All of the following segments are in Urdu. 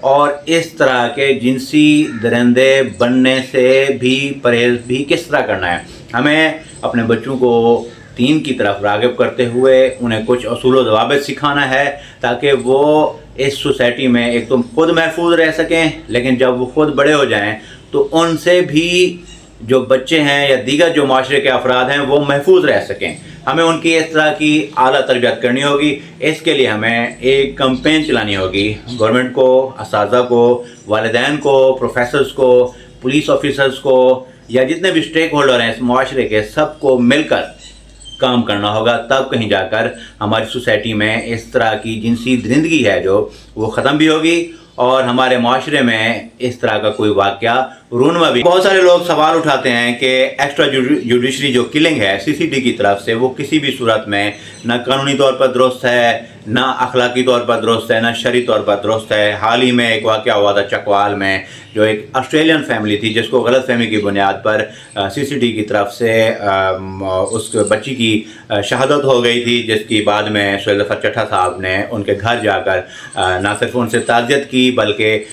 اور اس طرح کے جنسی درندے بننے سے بھی پرہیز بھی کس طرح کرنا ہے. ہمیں اپنے بچوں کو دین کی طرف راغب کرتے ہوئے انہیں کچھ اصول و ضوابط سکھانا ہے تاکہ وہ اس سوسائٹی میں ایک تو خود محفوظ رہ سکیں، لیکن جب وہ خود بڑے ہو جائیں تو ان سے بھی جو بچے ہیں یا دیگر جو معاشرے کے افراد ہیں وہ محفوظ رہ سکیں. ہمیں ان کی اس طرح کی اعلیٰ تربیت کرنی ہوگی. اس کے لیے ہمیں ایک کمپین چلانی ہوگی. گورنمنٹ کو، اساتذہ کو، والدین کو، پروفیسرز کو، پولیس آفیسرز کو، یا جتنے بھی اسٹیک ہولڈر ہیں اس معاشرے کے، سب کو مل کر کام کرنا ہوگا. تب کہیں جا کر ہماری سوسائٹی میں اس طرح کی جنسی درندگی ہے جو وہ ختم بھی ہوگی اور ہمارے معاشرے میں اس طرح کا کوئی واقعہ رونما بھی. بہت سارے لوگ سوال اٹھاتے ہیں کہ ایکسٹرا جوڈیشری جو کلنگ ہے CCD کی طرف سے، وہ کسی بھی صورت میں نہ قانونی طور پر درست ہے، نہ اخلاقی طور پر درست ہے، نہ شرعی طور پر درست ہے. حال ہی میں ایک واقعہ ہوا تھا چکوال میں، جو ایک آسٹریلین فیملی تھی جس کو غلط فہمی کی بنیاد پر CCD کی طرف سے اس بچی کی شہادت ہو گئی تھی، جس کی بعد میں سہیل ظفر چٹھا صاحب نے ان کے گھر جا کر نہ صرف ان سے تعزیت کی بلکہ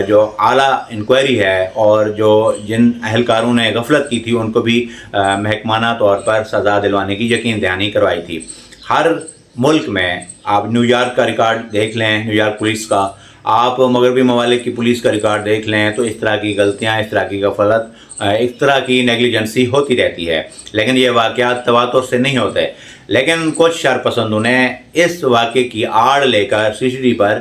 جو اعلیٰ انکوائری ہے اور جو جن اہلکاروں نے غفلت کی تھی ان کو بھی محکمانہ طور پر سزا دلوانے کی یقین دہانی کروائی تھی. ہر ملک میں آپ نیو یارک کا ریکارڈ دیکھ لیں، نیو یارک پولیس کا، آپ مغربی ممالک کی پولیس کا ریکارڈ دیکھ لیں، تو اس طرح کی غلطیاں، اس طرح کی غفلت، اس طرح کی نیگلیجنسی ہوتی رہتی ہے. لیکن یہ واقعات تواتر سے نہیں ہوتے. لیکن کچھ شرپسندوں نے اس واقعے کی آڑ لے کر CCD پر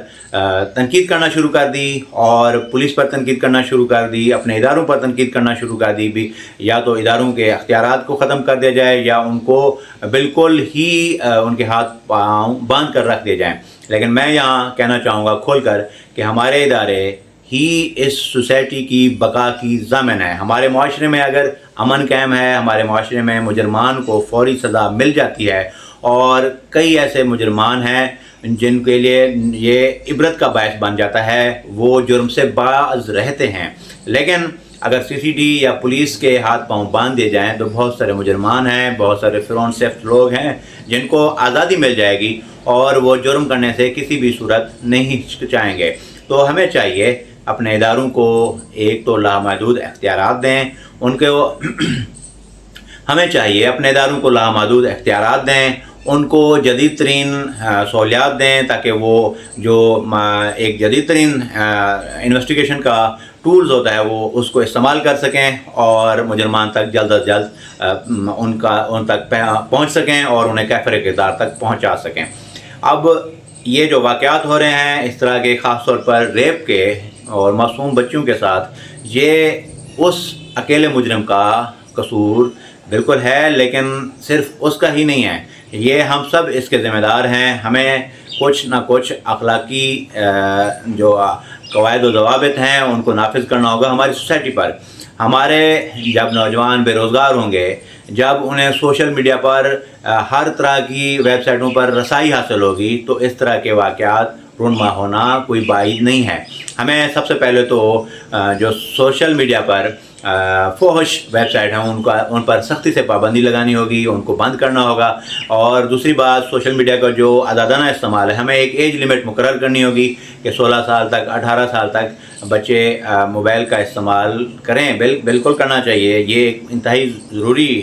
تنقید کرنا شروع کر دی اور پولیس پر تنقید کرنا شروع کر دی، اپنے اداروں پر تنقید کرنا شروع کر دی بھی. یا تو اداروں کے اختیارات کو ختم کر دیا جائے یا ان کو بالکل ہی ان کے ہاتھ پاؤں باندھ کر رکھ دیے جائیں. لیکن میں یہاں کہنا چاہوں گا کھول کر کہ ہمارے ادارے ہی اس سوسائٹی کی بقا کی ضامن ہے. ہمارے معاشرے میں اگر امن قائم ہے، ہمارے معاشرے میں مجرمان کو فوری سزا مل جاتی ہے، اور کئی ایسے مجرمان ہیں جن کے لیے یہ عبرت کا باعث بن جاتا ہے، وہ جرم سے باز رہتے ہیں. لیکن اگر CCD یا پولیس کے ہاتھ پاؤں باندھ دیے جائیں تو بہت سارے مجرمان ہیں، بہت سارے فرعون صفت لوگ ہیں جن کو آزادی مل جائے گی اور وہ جرم کرنے سے کسی بھی صورت نہیں ہچکچائیں گے. تو ہمیں چاہیے اپنے اداروں کو ایک تو لامحدود اختیارات دیں، ہمیں چاہیے اپنے اداروں کو لامحدود اختیارات دیں، ان کو جدید ترین سہولیات دیں تاکہ وہ جو ایک جدید ترین انویسٹیگیشن کا ٹولز ہوتا ہے وہ اس کو استعمال کر سکیں اور مجرمان تک جلد از جلد ان تک پہنچ سکیں اور انہیں کیفر کردار تک پہنچا سکیں. اب یہ جو واقعات ہو رہے ہیں اس طرح کے، خاص طور پر ریپ کے اور معصوم بچوں کے ساتھ، یہ اس اکیلے مجرم کا قصور بالکل ہے، لیکن صرف اس کا ہی نہیں ہے، یہ ہم سب اس کے ذمہ دار ہیں. ہمیں کچھ نہ کچھ اخلاقی جو قواعد و ضوابط ہیں ان کو نافذ کرنا ہوگا ہماری سوسائٹی پر. ہمارے جب نوجوان بے روزگار ہوں گے، جب انہیں سوشل میڈیا پر ہر طرح کی ویب سائٹوں پر رسائی حاصل ہوگی، تو اس طرح کے واقعات رونما ہونا کوئی بعید نہیں ہے. ہمیں سب سے پہلے تو جو سوشل میڈیا پر فحش ویب سائٹ ہیں ان پر سختی سے پابندی لگانی ہوگی، ان کو بند کرنا ہوگا. اور دوسری بات، سوشل میڈیا کا جو آزادانہ استعمال ہے، ہمیں ایک ایج لمٹ مقرر کرنی ہوگی کہ 16 سال تک، 18 سال تک بچے موبائل کا استعمال کریں. بالکل کرنا چاہیے. یہ ایک انتہائی ضروری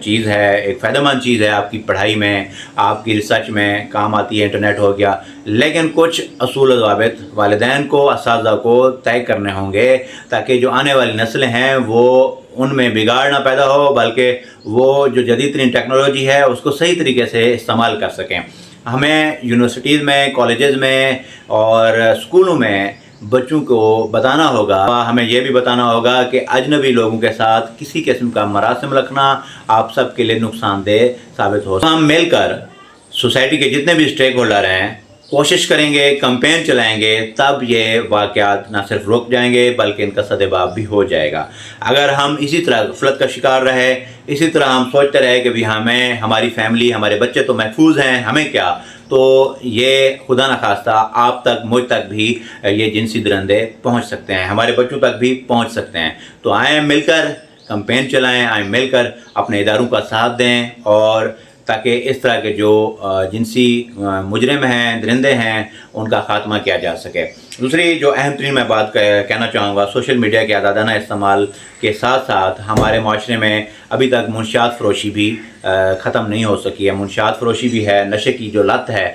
چیز ہے، ایک فائدہ مند چیز ہے، آپ کی پڑھائی میں، آپ کی ریسرچ میں کام آتی ہے. انٹرنیٹ ہو گیا. لیکن کچھ اصول و ضوابط والدین کو، اساتذہ کو طے کرنے ہوں گے تاکہ جو آنے والی نسلیں ہیں وہ ان میں بگاڑ نہ پیدا ہو، بلکہ وہ جو جدید ترین ٹیکنالوجی ہے اس کو صحیح طریقے سے استعمال کر سکیں. ہمیں یونیورسٹیز میں، کالجز میں اور اسکولوں میں بچوں کو بتانا ہوگا، ہمیں یہ بھی بتانا ہوگا کہ اجنبی لوگوں کے ساتھ کسی قسم کا مراسم رکھنا آپ سب کے لیے نقصان دہ ثابت ہو. ہم مل کر سوسائٹی کے جتنے بھی اسٹیک ہولڈر ہیں کوشش کریں گے، کمپین چلائیں گے، تب یہ واقعات نہ صرف رک جائیں گے بلکہ ان کا سدباب بھی ہو جائے گا. اگر ہم اسی طرح غفلت کا شکار رہے، اسی طرح ہم سوچتے رہے کہ ہمیں، ہماری فیملی، ہمارے بچے تو محفوظ ہیں، ہمیں کیا، تو یہ خدا نخواستہ آپ تک، مجھ تک بھی یہ جنسی درندے پہنچ سکتے ہیں، ہمارے بچوں تک بھی پہنچ سکتے ہیں. تو آئیں مل کر کمپین چلائیں، آئیں مل کر اپنے اداروں کا ساتھ دیں، اور تاکہ اس طرح کے جو جنسی مجرم ہیں، درندے ہیں، ان کا خاتمہ کیا جا سکے. دوسری جو اہم ترین میں بات کہنا چاہوں گا، سوشل میڈیا کے عادانہ استعمال کے ساتھ ساتھ ہمارے معاشرے میں ابھی تک منشیات فروشی بھی ختم نہیں ہو سکی ہے. منشیات فروشی بھی ہے. نشے کی جو لت ہے،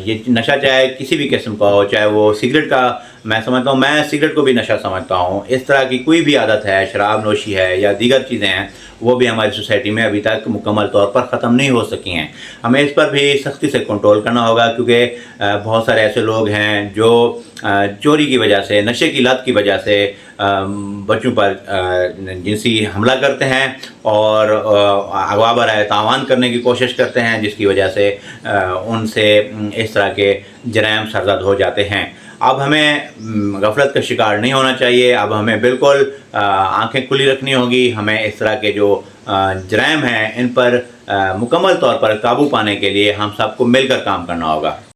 یہ نشہ چاہے کسی بھی قسم کا ہو، چاہے وہ سگریٹ کا، میں سمجھتا ہوں، میں سگریٹ کو بھی نشہ سمجھتا ہوں. اس طرح کی کوئی بھی عادت ہے، شراب نوشی ہے یا دیگر چیزیں ہیں، وہ بھی ہماری سوسائٹی میں ابھی تک مکمل طور پر ختم نہیں ہو سکی ہیں. ہمیں اس پر بھی سختی سے کنٹرول کرنا ہوگا، کیونکہ بہت سارے ایسے لوگ ہیں جو چوری کی وجہ سے، نشے کی لت کی وجہ سے بچوں پر جنسی حملہ کرتے ہیں اور اغوا برائے تاوان کرنے کی کوشش کرتے ہیں، جس کی وجہ سے ان سے اس طرح کے جرائم سرزد ہو جاتے ہیں. اب ہمیں غفلت کا شکار نہیں ہونا چاہیے. اب ہمیں بالکل آنکھیں کھلی رکھنی ہوگی. ہمیں اس طرح کے جو جرائم ہیں ان پر مکمل طور پر قابو پانے کے لیے ہم سب کو مل کر کام کرنا ہوگا.